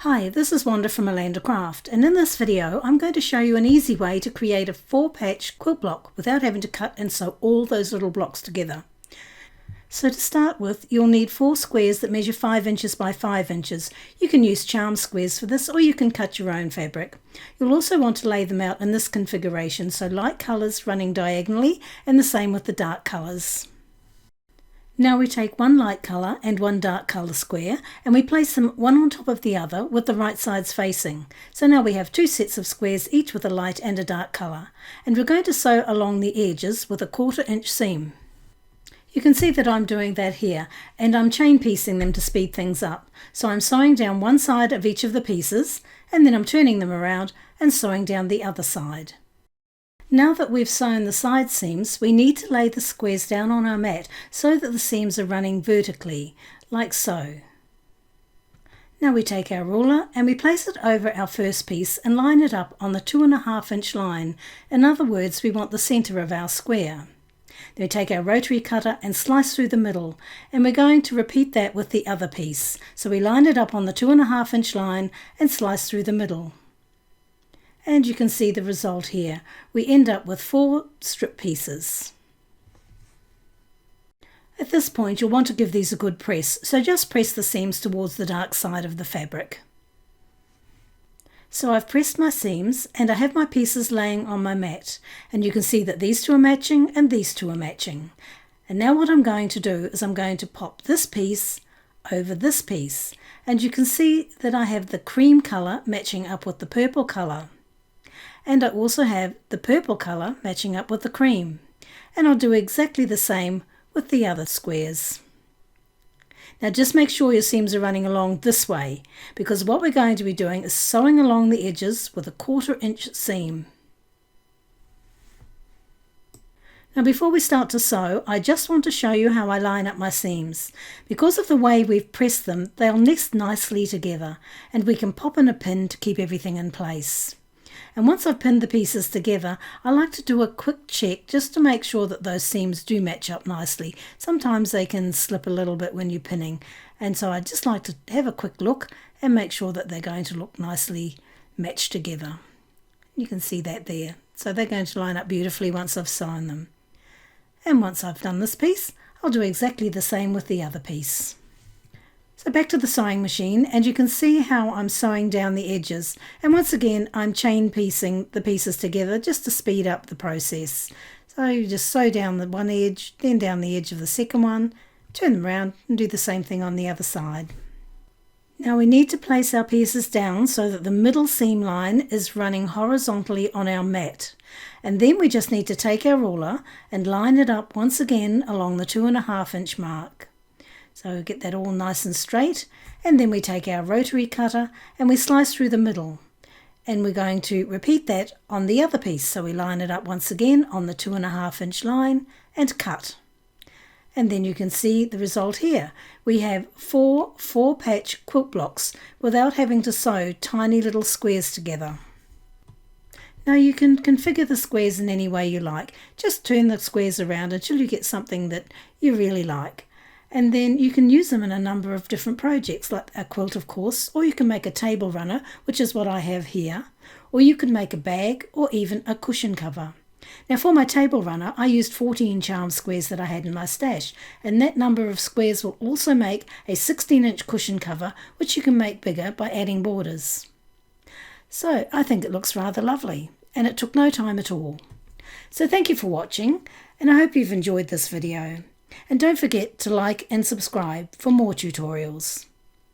Hi, this is Wanda from Alanda Craft, and in this video I'm going to show you an easy way to create a 4-patch quilt block without having to cut and sew all those little blocks together. So to start with, you'll need 4 squares that measure 5 inches by 5 inches. You can use charm squares for this, or you can cut your own fabric. You'll also want to lay them out in this configuration, so light colours running diagonally and the same with the dark colours. Now we take one light colour and one dark colour square and we place them one on top of the other with the right sides facing. So now we have 2 sets of squares, each with a light and a dark colour. And we're going to sew along the edges with a 1/4 inch seam. You can see that I'm doing that here, and I'm chain piecing them to speed things up. So I'm sewing down one side of each of the pieces and then I'm turning them around and sewing down the other side. Now that we've sewn the side seams, we need to lay the squares down on our mat so that the seams are running vertically, like so. Now we take our ruler and we place it over our first piece and line it up on the 2.5 inch line. In other words, we want the centre of our square. Then we take our rotary cutter and slice through the middle, and we're going to repeat that with the other piece. So we line it up on the 2.5 inch line and slice through the middle. And you can see the result here. We end up with 4 strip pieces. At this point you'll want to give these a good press, so just press the seams towards the dark side of the fabric. So I've pressed my seams and I have my pieces laying on my mat, and you can see that these 2 are matching and these 2 are matching. And now what I'm going to do is I'm going to pop this piece over this piece, and you can see that I have the cream colour matching up with the purple colour. And I also have the purple colour matching up with the cream. And I'll do exactly the same with the other squares. Now just make sure your seams are running along this way, because what we're going to be doing is sewing along the edges with a 1/4 inch seam. Now before we start to sew, I just want to show you how I line up my seams. Because of the way we've pressed them, they'll nest nicely together, and we can pop in a pin to keep everything in place. And once I've pinned the pieces together, I like to do a quick check just to make sure that those seams do match up nicely. Sometimes they can slip a little bit when you're pinning, and so I just like to have a quick look and make sure that they're going to look nicely matched together. You can see that there. So they're going to line up beautifully once I've sewn them. And once I've done this piece, I'll do exactly the same with the other piece. So back to the sewing machine, and you can see how I'm sewing down the edges, and once again I'm chain piecing the pieces together just to speed up the process. So you just sew down the one edge, then down the edge of the second one, turn them around and do the same thing on the other side. Now we need to place our pieces down so that the middle seam line is running horizontally on our mat, and then we just need to take our ruler and line it up once again along the 2.5 inch mark. So get that all nice and straight, and then we take our rotary cutter and we slice through the middle, and we're going to repeat that on the other piece. So we line it up once again on the 2.5 inch line and cut. And then you can see the result here. We have 4 4-patch quilt blocks without having to sew tiny little squares together. Now you can configure the squares in any way you like. Just turn the squares around until you get something that you really like. And then you can use them in a number of different projects, like a quilt of course, or you can make a table runner, which is what I have here, or you could make a bag or even a cushion cover. Now for my table runner I used 14 charm squares that I had in my stash, and that number of squares will also make a 16 inch cushion cover, which you can make bigger by adding borders. So I think it looks rather lovely, and it took no time at all. So thank you for watching, and I hope you've enjoyed this video. And don't forget to like and subscribe for more tutorials.